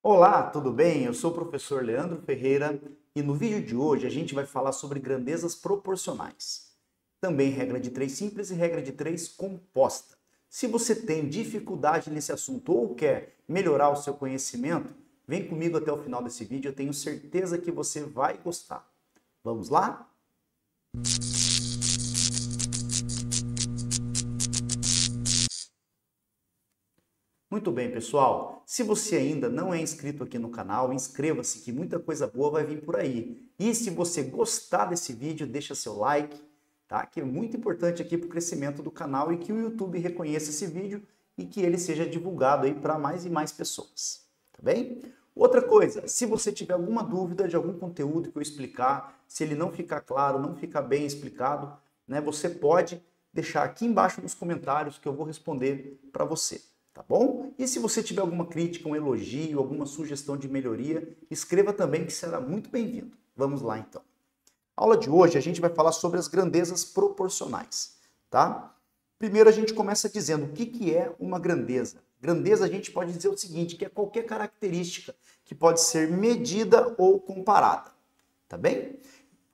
Olá, tudo bem? Eu sou o professor Leandro Ferreira e no vídeo de hoje a gente vai falar sobre grandezas proporcionais. Também regra de 3 simples e regra de 3 composta. Se você tem dificuldade nesse assunto ou quer melhorar o seu conhecimento, vem comigo até o final desse vídeo, eu tenho certeza que você vai gostar. Vamos lá? Muito bem, pessoal. Se você ainda não é inscrito aqui no canal, inscreva-se que muita coisa boa vai vir por aí. E se você gostar desse vídeo, deixa seu like, tá? Que é muito importante aqui para o crescimento do canal e que o YouTube reconheça esse vídeo e que ele seja divulgado aí para mais e mais pessoas, tá bem? Outra coisa, se você tiver alguma dúvida de algum conteúdo que eu explicar, se ele não ficar claro, não ficar bem explicado, né, você pode deixar aqui embaixo nos comentários que eu vou responder para você. Tá bom? E se você tiver alguma crítica, um elogio, alguma sugestão de melhoria, escreva também que será muito bem-vindo. Vamos lá então. A aula de hoje a gente vai falar sobre as grandezas proporcionais, tá? Primeiro a gente começa dizendo o que é uma grandeza. Grandeza a gente pode dizer o seguinte, que é qualquer característica que pode ser medida ou comparada, tá bem?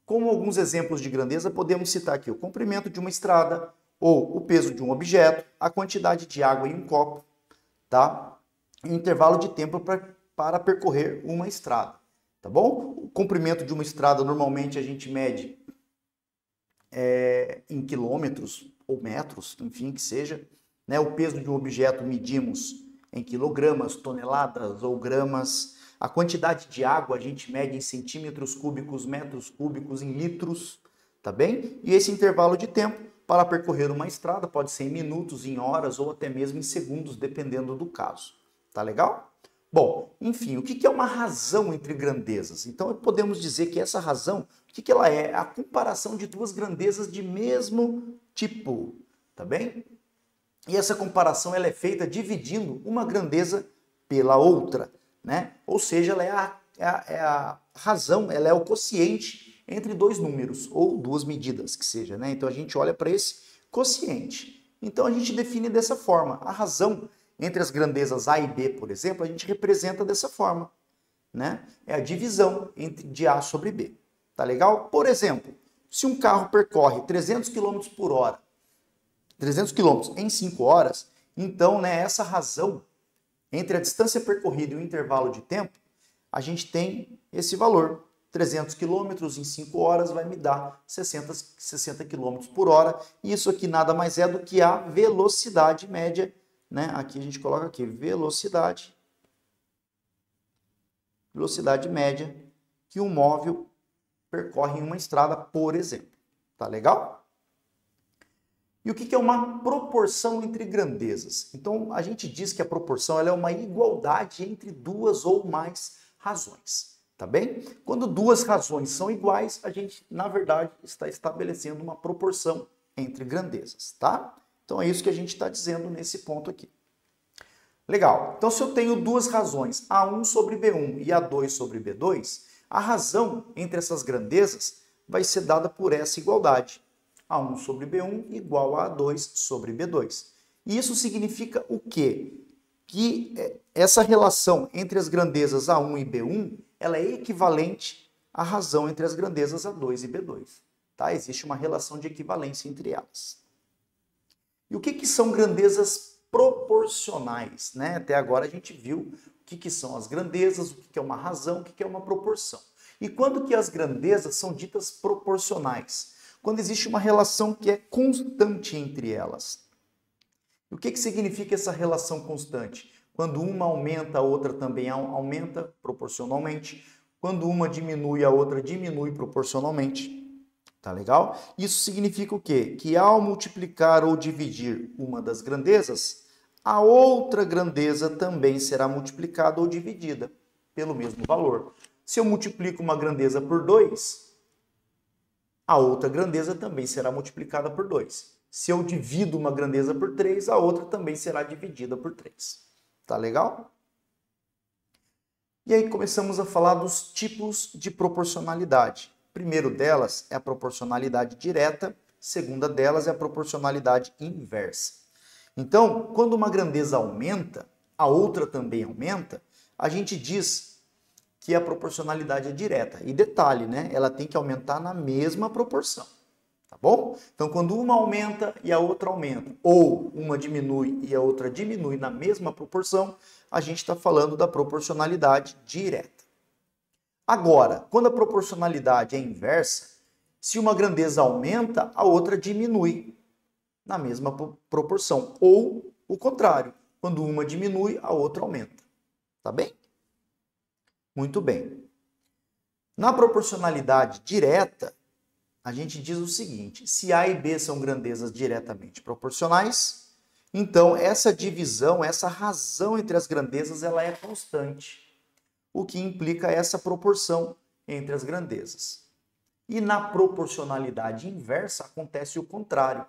Como alguns exemplos de grandeza, podemos citar aqui o comprimento de uma estrada, ou o peso de um objeto, a quantidade de água em um copo, tá? Um intervalo de tempo para percorrer uma estrada, tá bom? O comprimento de uma estrada normalmente a gente mede em quilômetros ou metros, enfim, que seja, né? O peso de um objeto medimos em quilogramas, toneladas ou gramas. A quantidade de água a gente mede em centímetros cúbicos, metros cúbicos, em litros, tá bem? E esse intervalo de tempo para percorrer uma estrada pode ser em minutos, em horas ou até mesmo em segundos, dependendo do caso. Tá legal? Bom, enfim, o que é uma razão entre grandezas? Então, podemos dizer que essa razão, o que ela é? A comparação de duas grandezas de mesmo tipo, tá bem? E essa comparação ela é feita dividindo uma grandeza pela outra, né? Ou seja, ela é a razão, ela é o quociente entre dois números, ou duas medidas, que seja, né? Então a gente olha para esse quociente. Então a gente define dessa forma. A razão entre as grandezas A e B, por exemplo, a gente representa dessa forma, né? É a divisão de A sobre B. Tá legal? Por exemplo, se um carro percorre 300 km por hora, 300 km em 5 horas, então, né, essa razão entre a distância percorrida e o intervalo de tempo, a gente tem esse valor. 300 km em 5 horas vai me dar 60 km por hora. E isso aqui nada mais é do que a velocidade média, né? Aqui a gente coloca aqui, velocidade média que um móvel percorre em uma estrada, por exemplo. Tá legal? E o que é uma proporção entre grandezas? Então, a gente diz que a proporção ela é uma igualdade entre duas ou mais razões. Tá bem? Quando duas razões são iguais, a gente, na verdade, está estabelecendo uma proporção entre grandezas, tá? Então é isso que a gente está dizendo nesse ponto aqui. Legal. Então se eu tenho duas razões, A1 sobre B1 e A2 sobre B2, a razão entre essas grandezas vai ser dada por essa igualdade. A1 sobre B1 igual a A2 sobre B2. E isso significa o quê? Que essa relação entre as grandezas A1 e B1 ela é equivalente à razão entre as grandezas A2 e B2. Tá? Existe uma relação de equivalência entre elas. E o que são grandezas proporcionais? Né? Até agora a gente viu o que são as grandezas, o que é uma razão, o que é uma proporção. E quando que as grandezas são ditas proporcionais? Quando existe uma relação que é constante entre elas. E o que significa essa relação constante? Quando uma aumenta, a outra também aumenta proporcionalmente. Quando uma diminui, a outra diminui proporcionalmente. Tá legal? Isso significa o quê? Que ao multiplicar ou dividir uma das grandezas, a outra grandeza também será multiplicada ou dividida pelo mesmo valor. Se eu multiplico uma grandeza por 2, a outra grandeza também será multiplicada por 2. Se eu divido uma grandeza por 3, a outra também será dividida por 3. Tá legal? E aí começamos a falar dos tipos de proporcionalidade. O primeiro delas é a proporcionalidade direta, segunda delas é a proporcionalidade inversa. Então, quando uma grandeza aumenta, a outra também aumenta, a gente diz que a proporcionalidade é direta. E detalhe, né? Ela tem que aumentar na mesma proporção. Tá bom? Então, quando uma aumenta e a outra aumenta, ou uma diminui e a outra diminui na mesma proporção, a gente está falando da proporcionalidade direta. Agora, quando a proporcionalidade é inversa, se uma grandeza aumenta, a outra diminui na mesma proporção. Ou o contrário, quando uma diminui, a outra aumenta. Tá bem? Muito bem. Na proporcionalidade direta, a gente diz o seguinte: se A e B são grandezas diretamente proporcionais, então essa divisão, essa razão entre as grandezas, ela é constante, o que implica essa proporção entre as grandezas. E na proporcionalidade inversa acontece o contrário.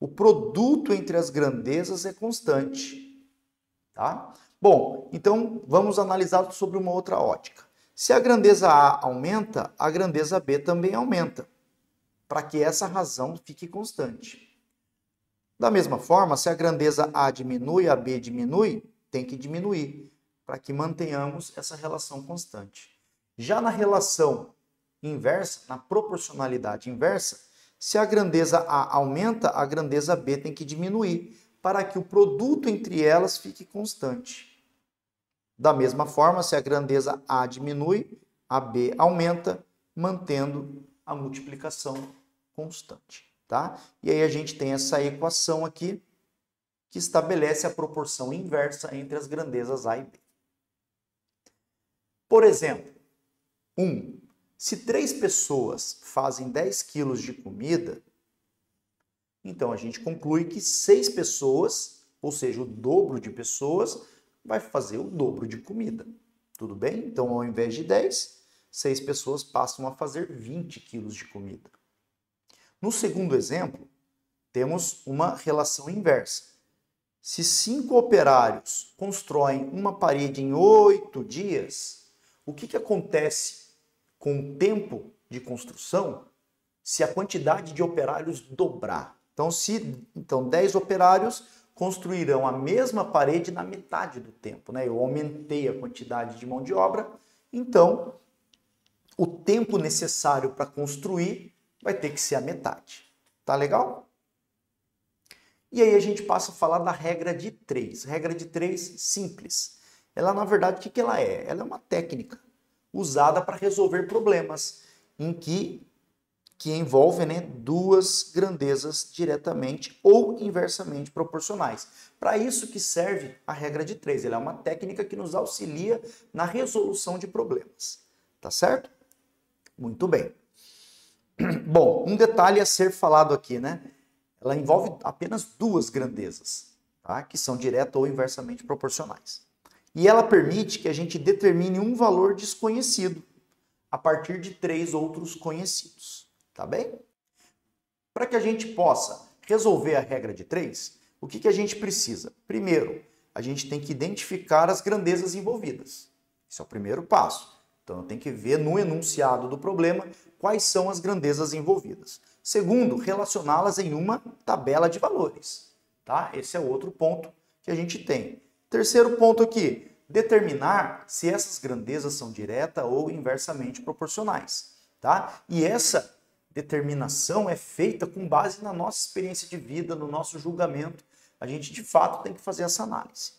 O produto entre as grandezas é constante. Tá? Bom, então vamos analisar sobre uma outra ótica. Se a grandeza A aumenta, a grandeza B também aumenta, para que essa razão fique constante. Da mesma forma, se a grandeza A diminui, a B diminui, tem que diminuir, para que mantenhamos essa relação constante. Já na relação inversa, na proporcionalidade inversa, se a grandeza A aumenta, a grandeza B tem que diminuir, para que o produto entre elas fique constante. Da mesma forma, se a grandeza A diminui, a B aumenta, mantendo a multiplicação constante, tá? E aí a gente tem essa equação aqui que estabelece a proporção inversa entre as grandezas A e B. Por exemplo, 1. Se 3 pessoas fazem 10 quilos de comida, então a gente conclui que 6 pessoas, ou seja, o dobro de pessoas, vai fazer o dobro de comida. Tudo bem? Então, ao invés de 10, 6 pessoas passam a fazer 20 quilos de comida. No segundo exemplo, temos uma relação inversa. Se 5 operários constroem uma parede em 8 dias, o que acontece com o tempo de construção se a quantidade de operários dobrar? Então 10 operários construirão a mesma parede na metade do tempo, né? Eu aumentei a quantidade de mão de obra, então o tempo necessário para construir vai ter que ser a metade. Tá legal? E aí a gente passa a falar da regra de 3. Regra de 3 simples. Ela, na verdade, o que ela é? Ela é uma técnica usada para resolver problemas em que envolvem, né, duas grandezas diretamente ou inversamente proporcionais. Para isso que serve a regra de 3. Ela é uma técnica que nos auxilia na resolução de problemas. Tá certo? Muito bem. Bom, um detalhe a ser falado aqui, né? Ela envolve apenas duas grandezas, tá? Que são direta ou inversamente proporcionais. E ela permite que a gente determine um valor desconhecido a partir de 3 outros conhecidos. Tá bem? Para que a gente possa resolver a regra de 3, o que a gente precisa? Primeiro, a gente tem que identificar as grandezas envolvidas. Esse é o primeiro passo. Então, eu tenho que ver no enunciado do problema quais são as grandezas envolvidas. Segundo, relacioná-las em uma tabela de valores. Tá? Esse é outro ponto que a gente tem. Terceiro ponto aqui, determinar se essas grandezas são direta ou inversamente proporcionais. Tá? E essa determinação é feita com base na nossa experiência de vida, no nosso julgamento. A gente, de fato, tem que fazer essa análise.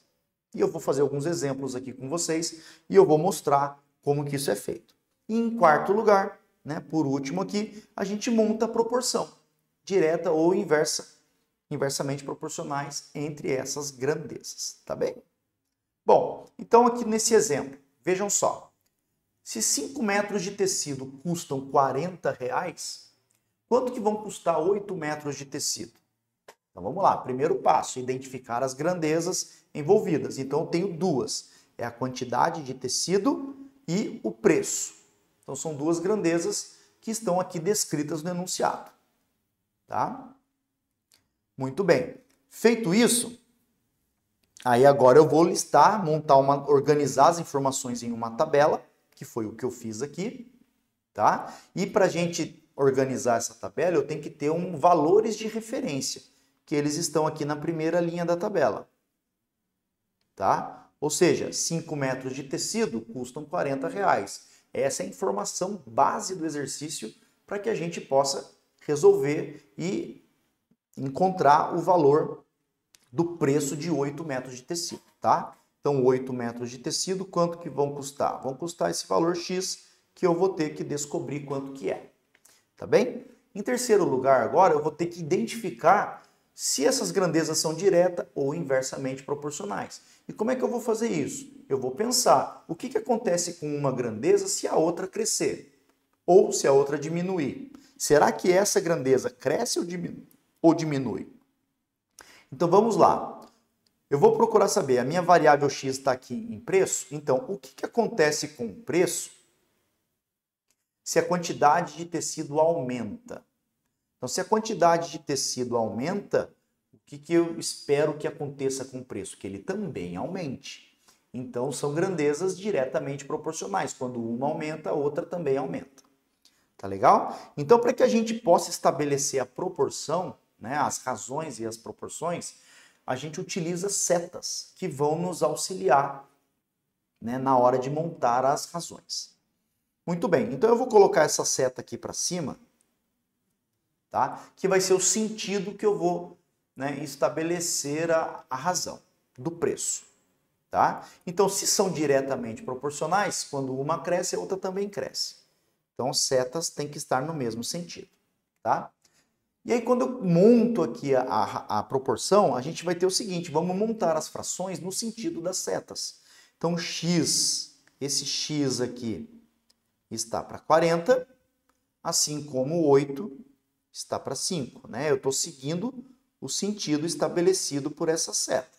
E eu vou fazer alguns exemplos aqui com vocês e eu vou mostrar como que isso é feito. E em quarto lugar, né, por último aqui, a gente monta a proporção, direta ou inversamente proporcionais entre essas grandezas, tá bem? Bom, então aqui nesse exemplo, vejam só. Se 5 metros de tecido custam R$40, quanto que vão custar 8 metros de tecido? Então vamos lá, primeiro passo, identificar as grandezas envolvidas. Então eu tenho duas, é a quantidade de tecido e o preço. Então são duas grandezas que estão aqui descritas no enunciado. Tá? Muito bem. Feito isso, aí agora eu vou listar, organizar as informações em uma tabela, que foi o que eu fiz aqui, tá? E para a gente organizar essa tabela, eu tenho que ter valores de referência, que eles estão aqui na primeira linha da tabela, tá? Ou seja, 5 metros de tecido custam R$40. Essa é a informação base do exercício para que a gente possa resolver e encontrar o valor do preço de 8 metros de tecido, tá? Então, 8 metros de tecido, quanto que vão custar? Vão custar esse valor X que eu vou ter que descobrir quanto que é, tá bem? Em terceiro lugar, agora, eu vou ter que identificar se essas grandezas são direta ou inversamente proporcionais. E como é que eu vou fazer isso? Eu vou pensar o que acontece com uma grandeza se a outra crescer ou se a outra diminuir. Será que essa grandeza cresce ou diminui? Então vamos lá. Eu vou procurar saber, a minha variável x está aqui em preço, então o que acontece com o preço se a quantidade de tecido aumenta? Então, se a quantidade de tecido aumenta, o que eu espero que aconteça com o preço? Que ele também aumente. Então, são grandezas diretamente proporcionais. Quando uma aumenta, a outra também aumenta. Tá legal? Então, para que a gente possa estabelecer a proporção, né, as razões e as proporções, a gente utiliza setas que vão nos auxiliar, né, na hora de montar as razões. Muito bem, então eu vou colocar essa seta aqui para cima, tá? Que vai ser o sentido que eu vou, né, estabelecer a razão do preço. Tá? Então, se são diretamente proporcionais, quando uma cresce, a outra também cresce. Então, setas têm que estar no mesmo sentido. Tá? E aí, quando eu monto aqui a proporção, a gente vai ter o seguinte, vamos montar as frações no sentido das setas. Então, x, esse x aqui está para 40, assim como 8 está para 5. Né? Eu estou seguindo o sentido estabelecido por essa seta.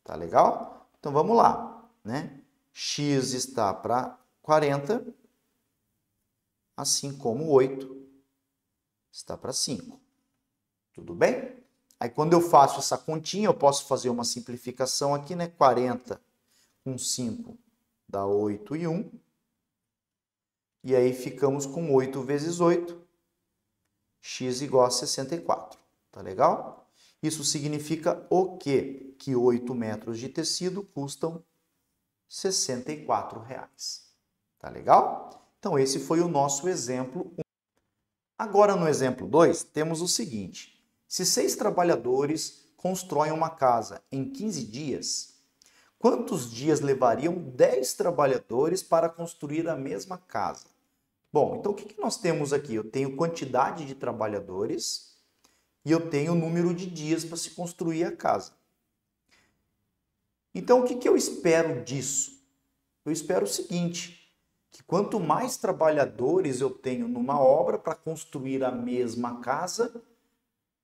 Tá legal? Então, vamos lá. Né? X está para 40, assim como 8 está para 5. Tudo bem? Aí, quando eu faço essa continha, eu posso fazer uma simplificação aqui, né? 40 com 5 dá 8 e 1. E aí, ficamos com 8 vezes 8, x igual a 64. Tá legal? Isso significa o quê? Que 8 metros de tecido custam R$ 64. Tá legal? Então, esse foi o nosso exemplo 1. Agora, no exemplo 2, temos o seguinte. Se 6 trabalhadores constroem uma casa em 15 dias, quantos dias levariam 10 trabalhadores para construir a mesma casa? Bom, então o que nós temos aqui? Eu tenho quantidade de trabalhadores e eu tenho o número de dias para se construir a casa. Então, o que eu espero disso? Eu espero o seguinte, que quanto mais trabalhadores eu tenho numa obra para construir a mesma casa,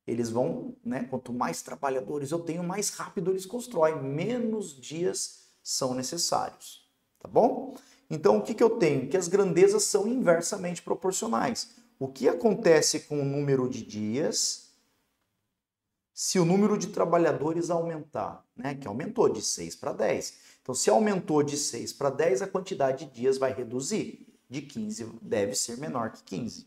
eles vão, né? Quanto mais trabalhadores eu tenho, mais rápido eles constroem, menos dias são necessários, tá bom? Então, o que eu tenho? Que as grandezas são inversamente proporcionais. O que acontece com o número de dias se o número de trabalhadores aumentar, né? Que aumentou de 6 para 10. Então, se aumentou de 6 para 10, a quantidade de dias vai reduzir. De 15 deve ser menor que 15.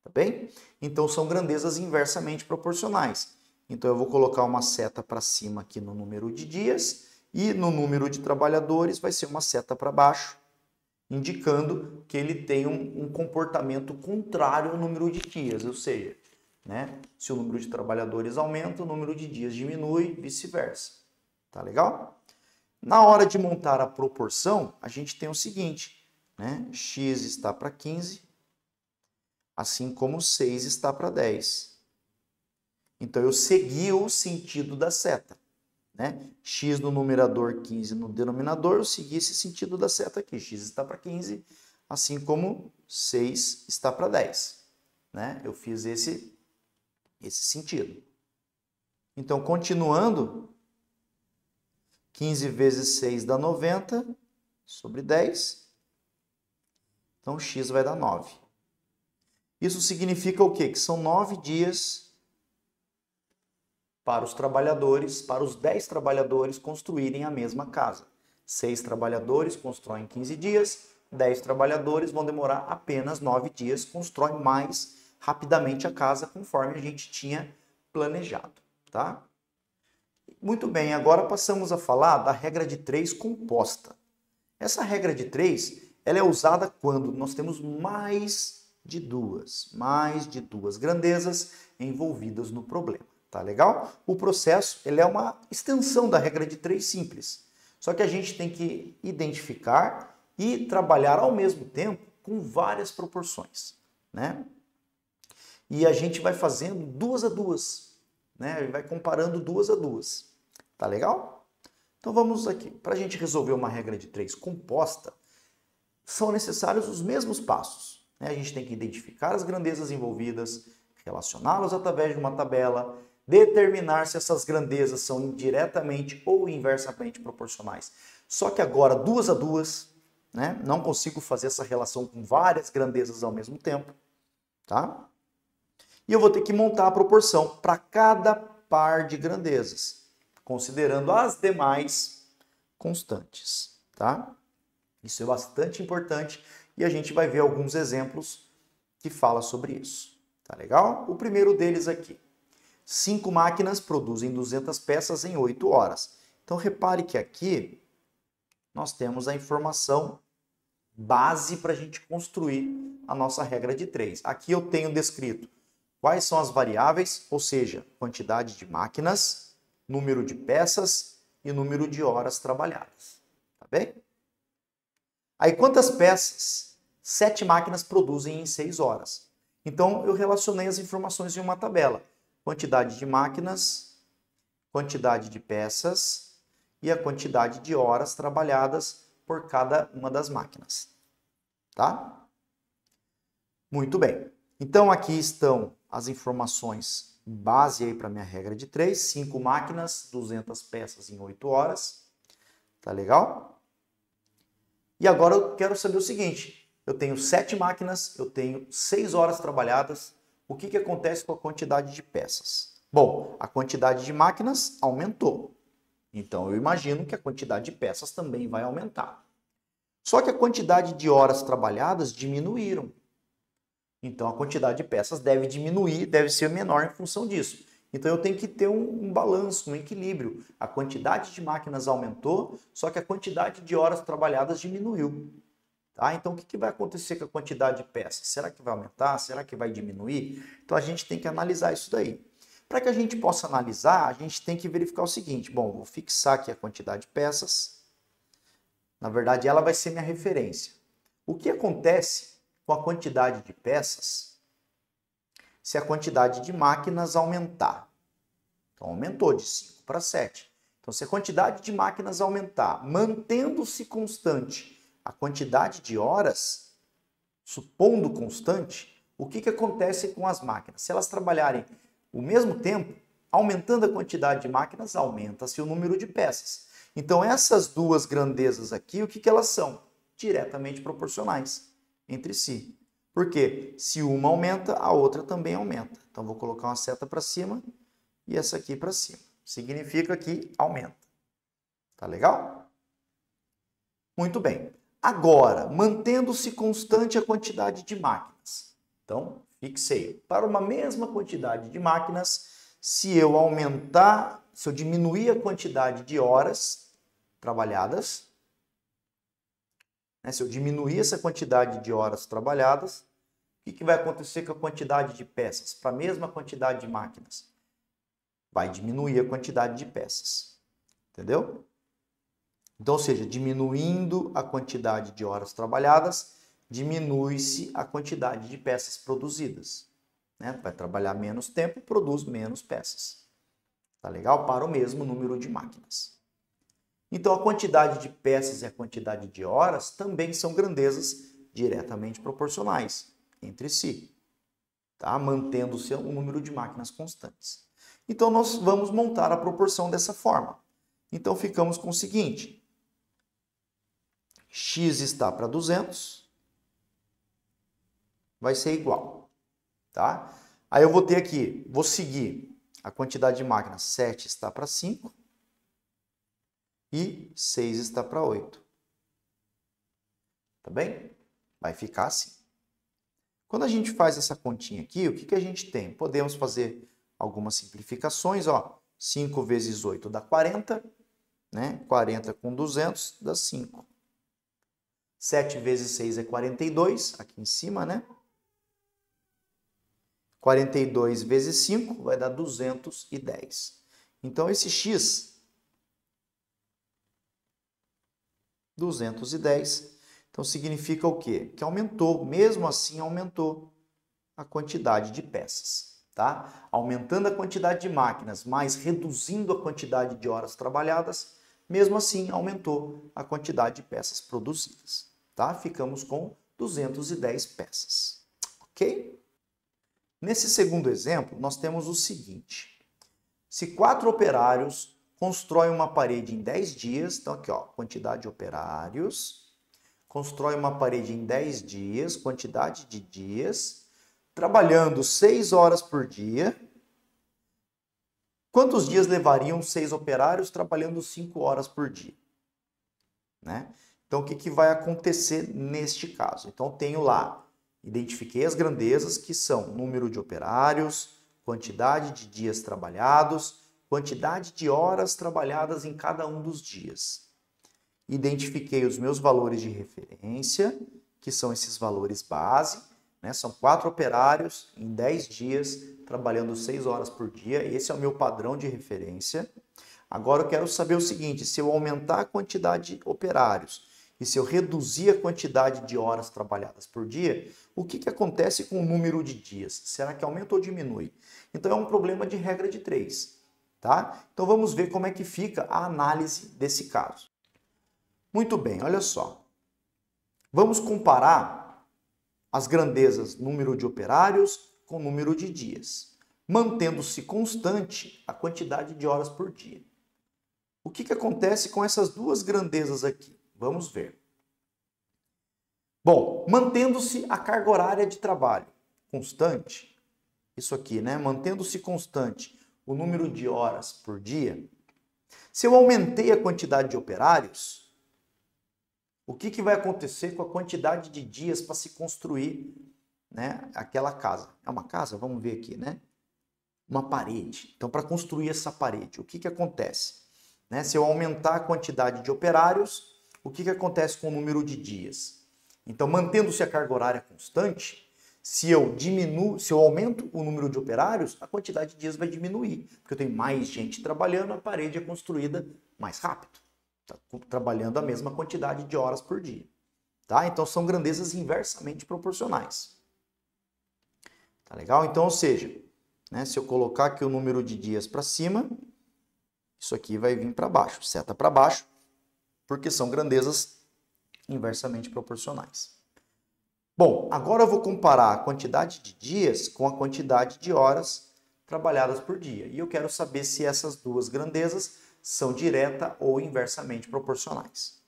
Tá bem? Então, são grandezas inversamente proporcionais. Então, eu vou colocar uma seta para cima aqui no número de dias e no número de trabalhadores vai ser uma seta para baixo, indicando que ele tem um comportamento contrário ao número de dias, ou seja, né, se o número de trabalhadores aumenta, o número de dias diminui, vice-versa. Tá legal? Na hora de montar a proporção, a gente tem o seguinte, né, x está para 15, assim como 6 está para 10. Então, eu segui o sentido da seta. Né? X no numerador, 15 no denominador, eu segui esse sentido da seta aqui. X está para 15, assim como 6 está para 10. Né? Eu fiz esse sentido. Então, continuando, 15 vezes 6 dá 90 sobre 10. Então, x vai dar 9. Isso significa o quê? Que são 9 dias para os trabalhadores, para os 10 trabalhadores construírem a mesma casa. 6 trabalhadores constroem 15 dias, 10 trabalhadores vão demorar apenas 9 dias, constroem mais rapidamente a casa conforme a gente tinha planejado, tá? Muito bem, agora passamos a falar da regra de 3 composta. Essa regra de 3, ela é usada quando nós temos mais de duas grandezas envolvidas no problema. Tá legal? O processo, ele é uma extensão da regra de 3 simples. Só que a gente tem que identificar e trabalhar ao mesmo tempo com várias proporções, né? E a gente vai fazendo 2 a 2, né? Vai comparando 2 a 2. Tá legal? Então vamos aqui. Para a gente resolver uma regra de 3 composta, são necessários os mesmos passos, né? A gente tem que identificar as grandezas envolvidas, relacioná-las através de uma tabela, determinar se essas grandezas são diretamente ou inversamente proporcionais. Só que agora 2 a 2, né? Não consigo fazer essa relação com várias grandezas ao mesmo tempo, tá? E eu vou ter que montar a proporção para cada par de grandezas, considerando as demais constantes, tá? Isso é bastante importante e a gente vai ver alguns exemplos que falam sobre isso, tá legal? O primeiro deles aqui. 5 máquinas produzem 200 peças em 8 horas. Então repare que aqui nós temos a informação base para a gente construir a nossa regra de 3. Aqui eu tenho descrito quais são as variáveis, ou seja, quantidade de máquinas, número de peças e número de horas trabalhadas. Tá bem? Aí quantas peças 7 máquinas produzem em 6 horas? Então eu relacionei as informações em uma tabela. Quantidade de máquinas, quantidade de peças e a quantidade de horas trabalhadas por cada uma das máquinas. Tá? Muito bem. Então aqui estão as informações base aí para minha regra de 3. 5 máquinas, 200 peças em 8 horas. Tá legal? E agora eu quero saber o seguinte. Eu tenho 7 máquinas, eu tenho 6 horas trabalhadas. O que acontece com a quantidade de peças? Bom, a quantidade de máquinas aumentou. Então eu imagino que a quantidade de peças também vai aumentar. Só que a quantidade de horas trabalhadas diminuíram. Então a quantidade de peças deve diminuir, deve ser menor em função disso. Então eu tenho que ter um balanço, um equilíbrio. A quantidade de máquinas aumentou, só que a quantidade de horas trabalhadas diminuiu. Tá? Então, o que vai acontecer com a quantidade de peças? Será que vai aumentar? Será que vai diminuir? Então, a gente tem que analisar isso daí. Para que a gente possa analisar, a gente tem que verificar o seguinte. Bom, vou fixar aqui a quantidade de peças. Na verdade, ela vai ser minha referência. O que acontece com a quantidade de peças se a quantidade de máquinas aumentar? Então, aumentou de 5 para 7. Então, se a quantidade de máquinas aumentar, mantendo-se constante a quantidade de horas, supondo constante, o que acontece com as máquinas? Se elas trabalharem o mesmo tempo, aumentando a quantidade de máquinas, aumenta-se o número de peças. Então, essas duas grandezas aqui, o que elas são? Diretamente proporcionais entre si. Porque se uma aumenta, a outra também aumenta. Então, vou colocar uma seta para cima e essa aqui para cima. Significa que aumenta. Tá legal? Muito bem. Agora, mantendo-se constante a quantidade de máquinas. Então, fixei. Para uma mesma quantidade de máquinas, se eu aumentar, se eu diminuir a quantidade de horas trabalhadas, né, se eu diminuir essa quantidade de horas trabalhadas, o que vai acontecer com a quantidade de peças? Para a mesma quantidade de máquinas, vai diminuir a quantidade de peças. Entendeu? Então, ou seja, diminuindo a quantidade de horas trabalhadas, diminui-se a quantidade de peças produzidas. Né? Vai trabalhar menos tempo, produz menos peças. Tá legal? Para o mesmo número de máquinas. Então, a quantidade de peças e a quantidade de horas também são grandezas diretamente proporcionais entre si, tá? Mantendo-se o número de máquinas constantes. Então, nós vamos montar a proporção dessa forma. Então, ficamos com o seguinte. X está para 200, vai ser igual, tá? Aí eu vou ter aqui, vou seguir a quantidade de máquinas, 7 está para 5 e 6 está para 8. Tá bem? Vai ficar assim. Quando a gente faz essa continha aqui, o que a gente tem? Podemos fazer algumas simplificações, ó. 5 vezes 8 dá 40, né? 40 com 200 dá 5. 7 vezes 6 é 42, aqui em cima, né? 42 vezes 5 vai dar 210. Então, esse x, 210, então significa o quê? Que aumentou, mesmo assim aumentou a quantidade de peças, tá? Aumentando a quantidade de máquinas, mas reduzindo a quantidade de horas trabalhadas, mesmo assim aumentou a quantidade de peças produzidas, tá? Ficamos com 210 peças, ok? Nesse segundo exemplo, nós temos o seguinte. Se 4 operários constroem uma parede em 10 dias, então aqui, ó, quantidade de operários, constrói uma parede em 10 dias, quantidade de dias, trabalhando 6 horas por dia. Quantos dias levariam 6 operários trabalhando 5 horas por dia? Né? Então, o que vai acontecer neste caso? Então, tenho lá, identifiquei as grandezas, que são número de operários, quantidade de dias trabalhados, quantidade de horas trabalhadas em cada um dos dias. Identifiquei os meus valores de referência, que são esses valores base, né? São 4 operários em 10 dias, trabalhando 6 horas por dia. Esse é o meu padrão de referência. Agora eu quero saber o seguinte, se eu aumentar a quantidade de operários e se eu reduzir a quantidade de horas trabalhadas por dia, o que acontece com o número de dias? Será que aumenta ou diminui? Então é um problema de regra de 3, tá? Então vamos ver como é que fica a análise desse caso. Muito bem, olha só. Vamos comparar as grandezas número de operários com número de dias, mantendo-se constante a quantidade de horas por dia. O que acontece com essas duas grandezas aqui? Vamos ver. Bom, mantendo-se a carga horária de trabalho constante, isso aqui, né? Mantendo-se constante o número de horas por dia, se eu aumentei a quantidade de operários, o que vai acontecer com a quantidade de dias para se construir, né, aquela casa? É uma casa? Vamos ver aqui, né? Uma parede. Então, para construir essa parede, o que acontece? Né? Se eu aumentar a quantidade de operários, o que acontece com o número de dias? Então, mantendo-se a carga horária constante, se eu aumento o número de operários, a quantidade de dias vai diminuir, porque eu tenho mais gente trabalhando, a parede é construída mais rápido, tá trabalhando a mesma quantidade de horas por dia. Tá? Então, são grandezas inversamente proporcionais. Tá legal? Então, ou seja, né, se eu colocar aqui o número de dias para cima, isso aqui vai vir para baixo, seta para baixo, porque são grandezas inversamente proporcionais. Bom, agora eu vou comparar a quantidade de dias com a quantidade de horas trabalhadas por dia. E eu quero saber se essas duas grandezas são direta ou inversamente proporcionais.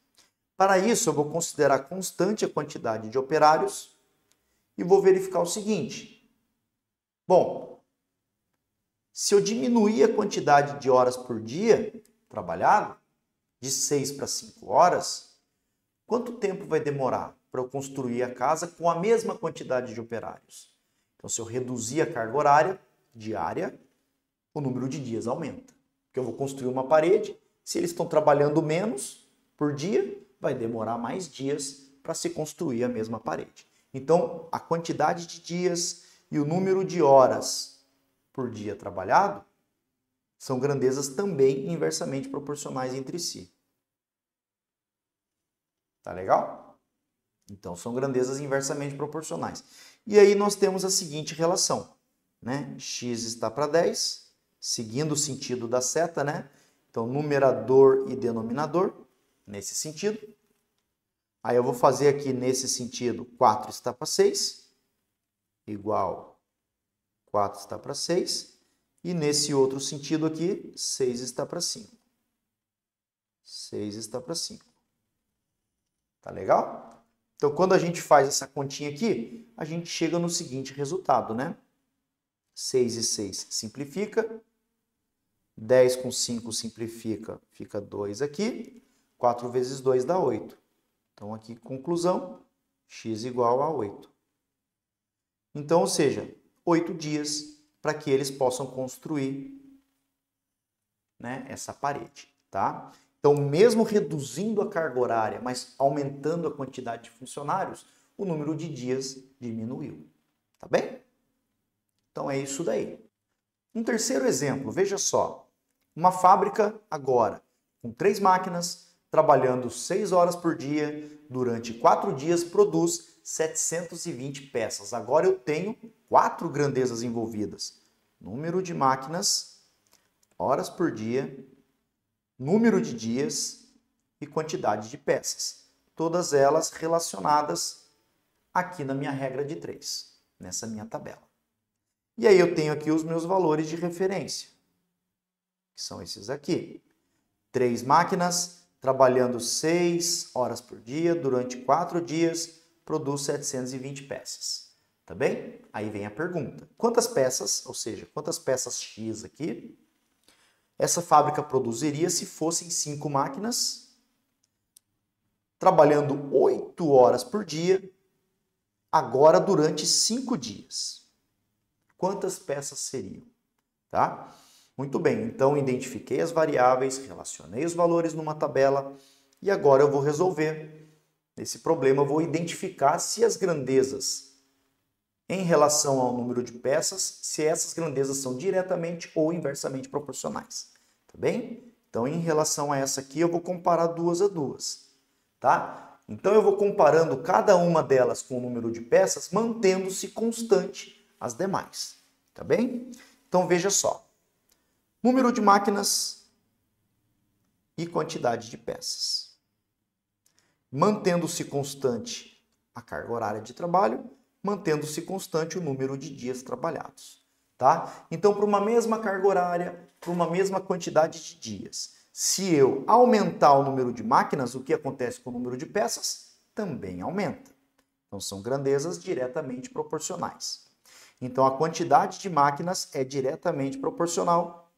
Para isso, eu vou considerar constante a quantidade de operários e vou verificar o seguinte. Bom, se eu diminuir a quantidade de horas por dia trabalhado, de 6 para 5 horas, quanto tempo vai demorar para eu construir a casa com a mesma quantidade de operários? Então, se eu reduzir a carga horária diária, o número de dias aumenta. Porque eu vou construir uma parede, se eles estão trabalhando menos por dia, vai demorar mais dias para se construir a mesma parede. Então, a quantidade de dias e o número de horas por dia trabalhado são grandezas também inversamente proporcionais entre si. Tá legal? Então, são grandezas inversamente proporcionais. E aí nós temos a seguinte relação, né? X está para 10, seguindo o sentido da seta, né? Então, numerador e denominador, nesse sentido. Aí eu vou fazer aqui nesse sentido, 4 está para 6, igual 4 está para 6. E nesse outro sentido aqui, 6 está para 5. 6 está para 5. Tá legal? Então, quando a gente faz essa continha aqui, a gente chega no seguinte resultado, né? 6 e 6 simplifica. 10 com 5 simplifica, fica 2 aqui. 4 vezes 2 dá 8. Então, aqui, conclusão, x igual a 8. Então, ou seja, 8 dias para que eles possam construir né, essa parede, tá? Então, mesmo reduzindo a carga horária, mas aumentando a quantidade de funcionários, o número de dias diminuiu, tá bem? Então, é isso daí. Um terceiro exemplo, veja só, uma fábrica agora, com 3 máquinas, trabalhando 6 horas por dia, durante 4 dias, produz 720 peças. Agora eu tenho 4 grandezas envolvidas. Número de máquinas, horas por dia, número de dias e quantidade de peças. Todas elas relacionadas aqui na minha regra de 3, nessa minha tabela. E aí eu tenho aqui os meus valores de referência, que são esses aqui. 3 máquinas, trabalhando 6 horas por dia, durante 4 dias, produz 720 peças. Tá bem? Aí vem a pergunta. Quantas peças, ou seja, quantas peças X aqui, essa fábrica produziria se fossem 5 máquinas, trabalhando 8 horas por dia, agora durante 5 dias? Quantas peças seriam? Tá? Muito bem, então identifiquei as variáveis, relacionei os valores numa tabela e agora eu vou resolver esse problema. Eu vou identificar se as grandezas em relação ao número de peças, se essas grandezas são diretamente ou inversamente proporcionais. Tá bem? Então, em relação a essa aqui, eu vou comparar duas a duas. Tá? Então, eu vou comparando cada uma delas com o número de peças, mantendo-se constante as demais, tá bem? Então veja só, número de máquinas e quantidade de peças. Mantendo-se constante a carga horária de trabalho, mantendo-se constante o número de dias trabalhados, tá? Então, para uma mesma carga horária, para uma mesma quantidade de dias, se eu aumentar o número de máquinas, o que acontece com o número de peças? Também aumenta. Então, são grandezas diretamente proporcionais. Então, a quantidade de máquinas é diretamente proporcional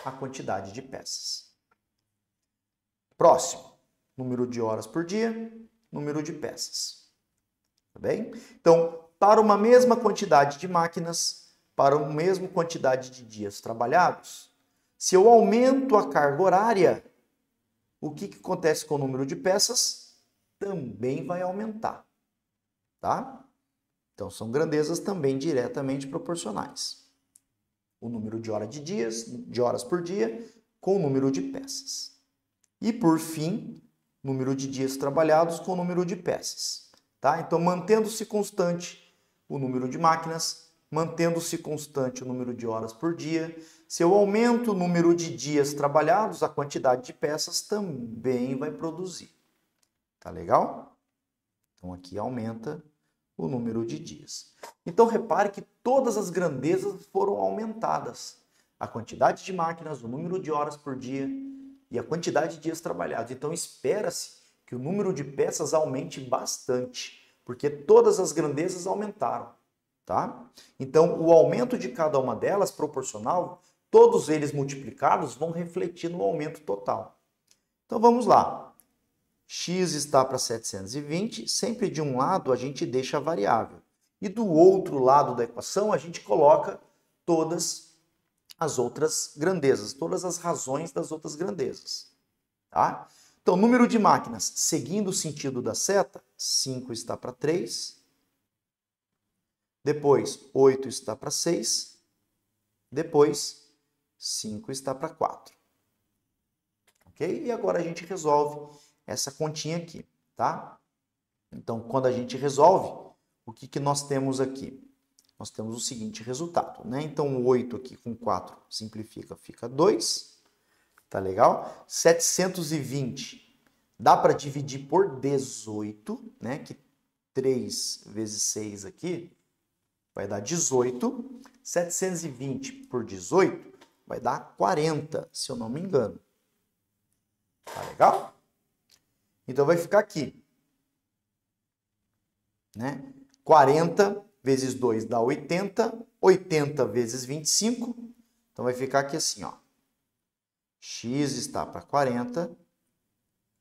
à quantidade de peças. Próximo, número de horas por dia, número de peças. Tá bem? Então, para uma mesma quantidade de máquinas, para uma mesma quantidade de dias trabalhados, se eu aumento a carga horária, o que acontece com o número de peças? Também vai aumentar. Tá? Então, são grandezas também diretamente proporcionais. O número de horas por dia, com o número de peças. E, por fim, número de dias trabalhados com o número de peças. Tá? Então, mantendo-se constante o número de máquinas, mantendo-se constante o número de horas por dia. Se eu aumento o número de dias trabalhados, a quantidade de peças também vai produzir. Tá legal? Então, aqui aumenta o número de dias. Então, repare que todas as grandezas foram aumentadas. A quantidade de máquinas, o número de horas por dia e a quantidade de dias trabalhados. Então, espera-se que o número de peças aumente bastante, porque todas as grandezas aumentaram. Tá? Então, o aumento de cada uma delas, proporcional, todos eles multiplicados, vão refletir no aumento total. Então, vamos lá. X está para 720, sempre de um lado a gente deixa a variável. E do outro lado da equação a gente coloca todas as outras grandezas, todas as razões das outras grandezas. Tá? Então, número de máquinas, seguindo o sentido da seta, 5 está para 3. Depois, 8 está para 6. Depois, 5 está para 4. Ok? E agora a gente resolve essa continha aqui, tá? Então, quando a gente resolve, o que nós temos aqui? Nós temos o seguinte resultado, né? Então, o 8 aqui com 4 simplifica, fica 2. Tá legal? 720 dá para dividir por 18, né? Que 3 vezes 6 aqui vai dar 18. 720 por 18 vai dar 40, se eu não me engano. Tá legal? Então, vai ficar aqui, né? 40 vezes 2 dá 80. 80 vezes 25. Então, vai ficar aqui assim, ó. X está para 40.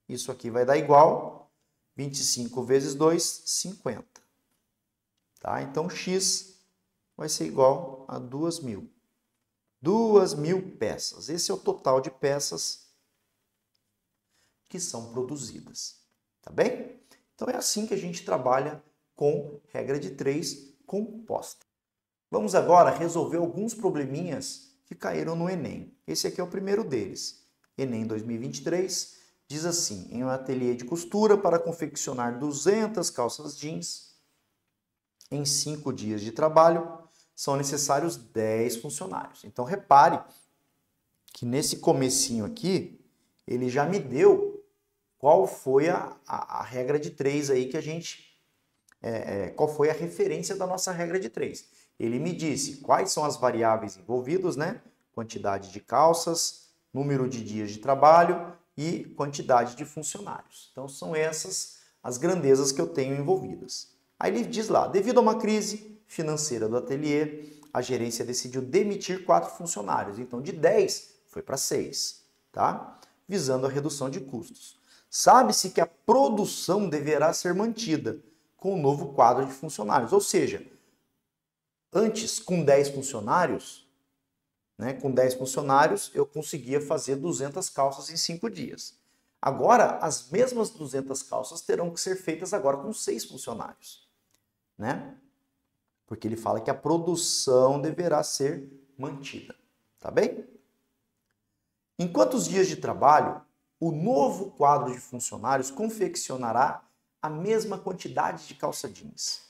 Isso aqui vai dar igual 25 vezes 2, 50. Tá? Então, X vai ser igual a 2.000. 2.000 peças. Esse é o total de peças que são produzidas, tá bem? Então é assim que a gente trabalha com regra de 3 composta. Vamos agora resolver alguns probleminhas que caíram no Enem. Esse aqui é o primeiro deles. Enem 2023 diz assim: em um ateliê de costura para confeccionar 200 calças jeans em 5 dias de trabalho, são necessários 10 funcionários. Então repare que nesse comecinho aqui, ele já me deu qual foi a regra de 3 aí que a gente... qual foi a referência da nossa regra de 3. Ele me disse quais são as variáveis envolvidas, né? Quantidade de calças, número de dias de trabalho e quantidade de funcionários. Então são essas as grandezas que eu tenho envolvidas. Aí ele diz lá, devido a uma crise financeira do ateliê, a gerência decidiu demitir 4 funcionários. Então de 10 foi para 6, tá? Visando a redução de custos. Sabe-se que a produção deverá ser mantida com o novo quadro de funcionários. Ou seja, antes, com 10 funcionários, eu conseguia fazer 200 calças em 5 dias. Agora, as mesmas 200 calças terão que ser feitas agora com 6 funcionários, né? Porque ele fala que a produção deverá ser mantida, tá bem? Em quantos dias de trabalho, o novo quadro de funcionários confeccionará a mesma quantidade de calça jeans,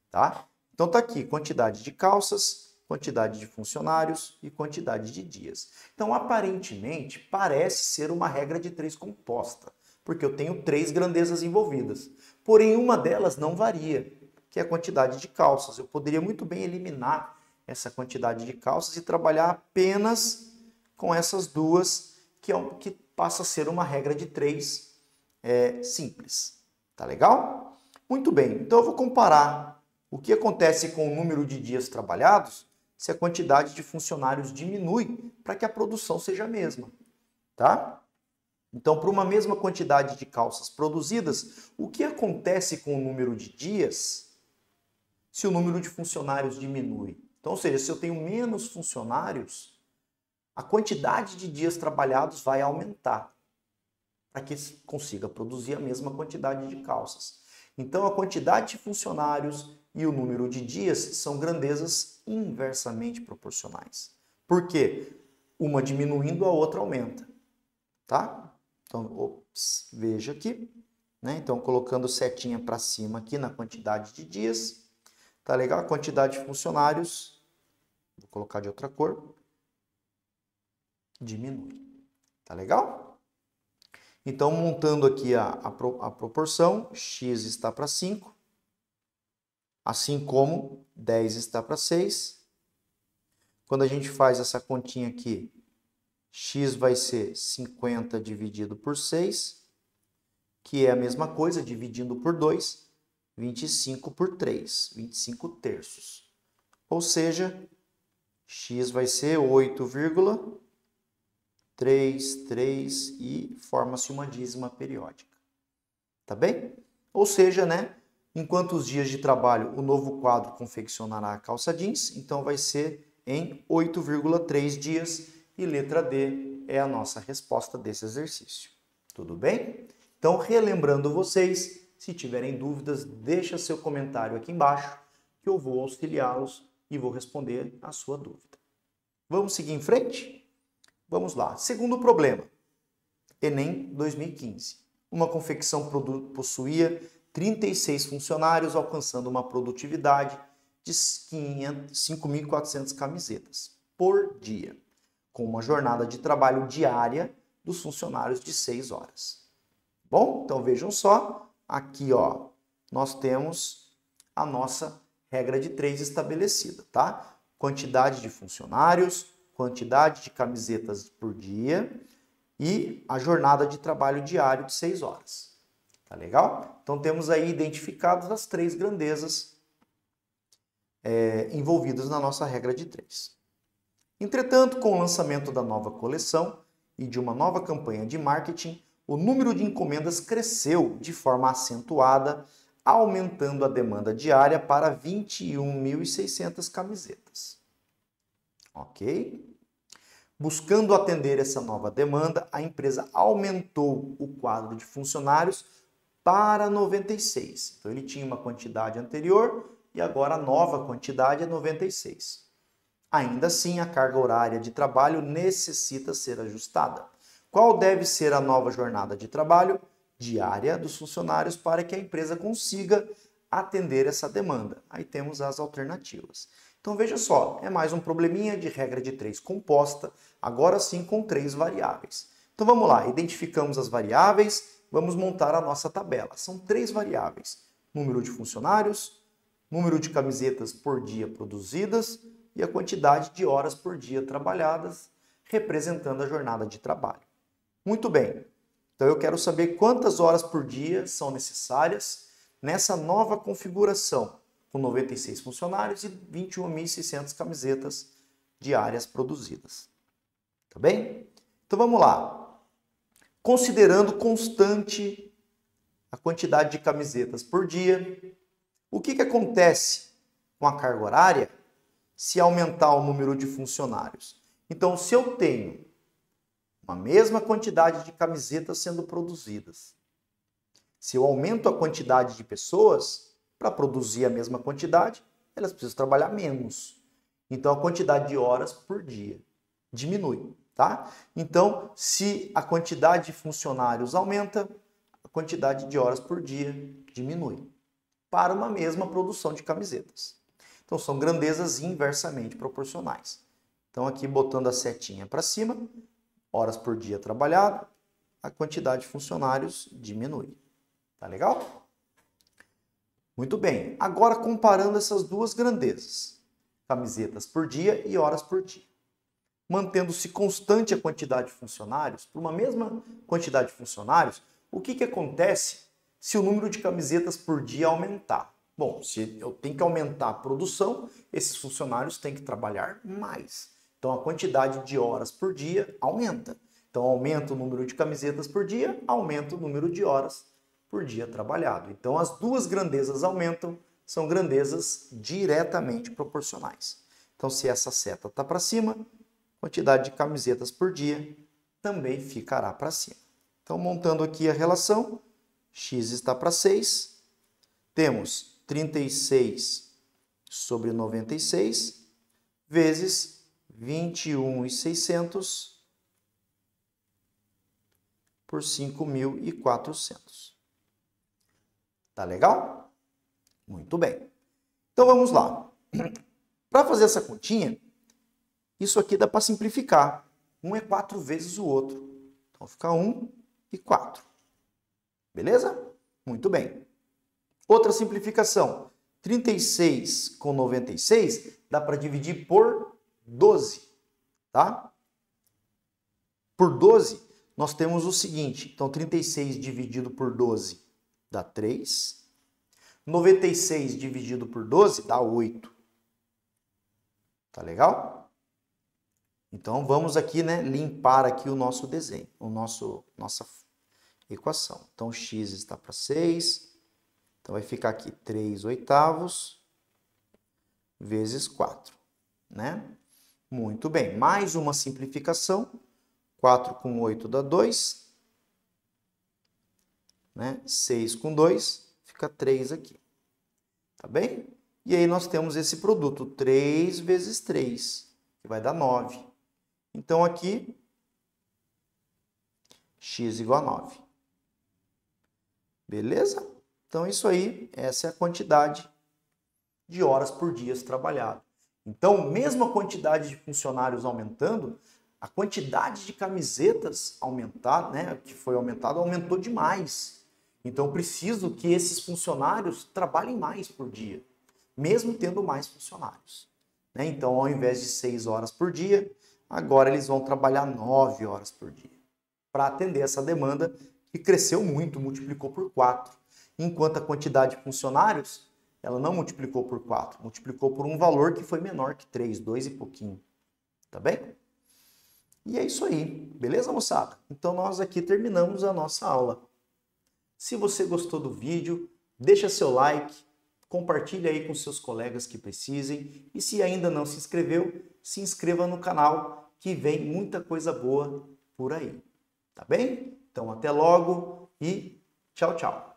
tá? Então tá aqui, quantidade de calças, quantidade de funcionários e quantidade de dias. Então, aparentemente, parece ser uma regra de 3 composta, porque eu tenho 3 grandezas envolvidas. Porém, uma delas não varia, que é a quantidade de calças. Eu poderia muito bem eliminar essa quantidade de calças e trabalhar apenas com essas duas, que passa a ser uma regra de 3 simples. Tá legal? Muito bem, então eu vou comparar o que acontece com o número de dias trabalhados se a quantidade de funcionários diminui para que a produção seja a mesma, tá? Então, para uma mesma quantidade de calças produzidas, o que acontece com o número de dias se o número de funcionários diminui? Então, ou seja, se eu tenho menos funcionários, a quantidade de dias trabalhados vai aumentar para que consiga produzir a mesma quantidade de calças. Então, a quantidade de funcionários e o número de dias são grandezas inversamente proporcionais. Por quê? Uma diminuindo, a outra aumenta, tá? Então, veja aqui, né? Então, colocando setinha para cima aqui na quantidade de dias, tá legal? A quantidade de funcionários, vou colocar de outra cor, diminui, tá legal? Então, montando aqui a proporção, x está para 5, assim como 10 está para 6. Quando a gente faz essa continha aqui, x vai ser 50 dividido por 6, que é a mesma coisa, dividindo por 2, 25 por 3, 25 terços. Ou seja, x vai ser 8,33 e forma-se uma dízima periódica. Tá bem? Ou seja, né? Em quantos dias de trabalho o novo quadro confeccionará a calça jeans? Então vai ser em 8,3 dias e letra D é a nossa resposta desse exercício. Tudo bem? Então, relembrando vocês, se tiverem dúvidas, deixa seu comentário aqui embaixo que eu vou auxiliá-los e vou responder a sua dúvida. Vamos seguir em frente? Vamos lá. Segundo problema. Enem 2015. Uma confecção possuía 36 funcionários, alcançando uma produtividade de 5.400 camisetas por dia, com uma jornada de trabalho diária dos funcionários de 6 horas. Bom, então vejam só, aqui ó, nós temos a nossa regra de 3 estabelecida, tá? Quantidade de funcionários, quantidade de camisetas por dia e a jornada de trabalho diário de 6 horas. Tá legal? Então temos aí identificadas as 3 grandezas envolvidas na nossa regra de 3. Entretanto, com o lançamento da nova coleção e de uma nova campanha de marketing, o número de encomendas cresceu de forma acentuada, aumentando a demanda diária para 21.600 camisetas. Ok? Buscando atender essa nova demanda, a empresa aumentou o quadro de funcionários para 96. Então, ele tinha uma quantidade anterior e agora a nova quantidade é 96. Ainda assim, a carga horária de trabalho necessita ser ajustada. Qual deve ser a nova jornada de trabalho diária dos funcionários para que a empresa consiga atender essa demanda? Aí temos as alternativas. Então veja só, é mais um probleminha de regra de 3 composta, agora sim com 3 variáveis. Então vamos lá, identificamos as variáveis, vamos montar a nossa tabela. São 3 variáveis: número de funcionários, número de camisetas por dia produzidas e a quantidade de horas por dia trabalhadas, representando a jornada de trabalho. Muito bem, então eu quero saber quantas horas por dia são necessárias nessa nova configuração, com 96 funcionários e 21.600 camisetas diárias produzidas. Tá bem? Então vamos lá. Considerando constante a quantidade de camisetas por dia, o que acontece com a carga horária se aumentar o número de funcionários? Então, se eu tenho uma mesma quantidade de camisetas sendo produzidas, se eu aumento a quantidade de pessoas, para produzir a mesma quantidade, elas precisam trabalhar menos. Então, a quantidade de horas por dia diminui, tá? Então, se a quantidade de funcionários aumenta, a quantidade de horas por dia diminui para uma mesma produção de camisetas. Então, são grandezas inversamente proporcionais. Então, aqui botando a setinha para cima, horas por dia trabalhado, a quantidade de funcionários diminui. Tá legal? Muito bem, agora comparando essas duas grandezas, camisetas por dia e horas por dia. Mantendo-se constante a quantidade de funcionários, por uma mesma quantidade de funcionários, o que acontece se o número de camisetas por dia aumentar? Bom, se eu tenho que aumentar a produção, esses funcionários têm que trabalhar mais. Então a quantidade de horas por dia aumenta. Então aumenta o número de camisetas por dia, aumenta o número de horas por dia trabalhado. Então as duas grandezas aumentam, são grandezas diretamente proporcionais. Então se essa seta está para cima, quantidade de camisetas por dia também ficará para cima. Então montando aqui a relação, x está para 6, temos 36 sobre 96 vezes 21.600 por 5.400. Tá legal? Muito bem. Então vamos lá. Para fazer essa continha, isso aqui dá para simplificar. Um é 4 vezes o outro. Então fica 1 e 4. Beleza? Muito bem. Outra simplificação. 36 com 96 dá para dividir por 12. Tá? Por 12, nós temos o seguinte. Então 36 dividido por 12 dá 3. 96 dividido por 12 dá 8. Tá legal? Então vamos aqui, né, limpar aqui o nosso desenho, nossa equação. Então x está para 6. Então vai ficar aqui 3/8 vezes 4, né? Muito bem. Mais uma simplificação. 4 com 8 dá 2. Né? 6 com 2, fica 3 aqui. Tá bem? E aí nós temos esse produto, 3 vezes 3, que vai dar 9. Então aqui, x igual a 9. Beleza? Então isso aí, essa é a quantidade de horas por dia trabalhado. Então, mesmo a quantidade de funcionários aumentando, a quantidade de camisetas aumentada, né, que foi aumentada, aumentou demais. Então, eu preciso que esses funcionários trabalhem mais por dia, mesmo tendo mais funcionários. Né? Então, ao invés de 6 horas por dia, agora eles vão trabalhar 9 horas por dia, para atender essa demanda que cresceu muito, multiplicou por 4. Enquanto a quantidade de funcionários, ela não multiplicou por 4, multiplicou por um valor que foi menor que 3, 2 e pouquinho. Tá bem? E é isso aí, beleza, moçada? Então, nós aqui terminamos a nossa aula. Se você gostou do vídeo, deixa seu like, compartilha aí com seus colegas que precisem e se ainda não se inscreveu, se inscreva no canal que vem muita coisa boa por aí. Tá bem? Então, até logo e tchau, tchau.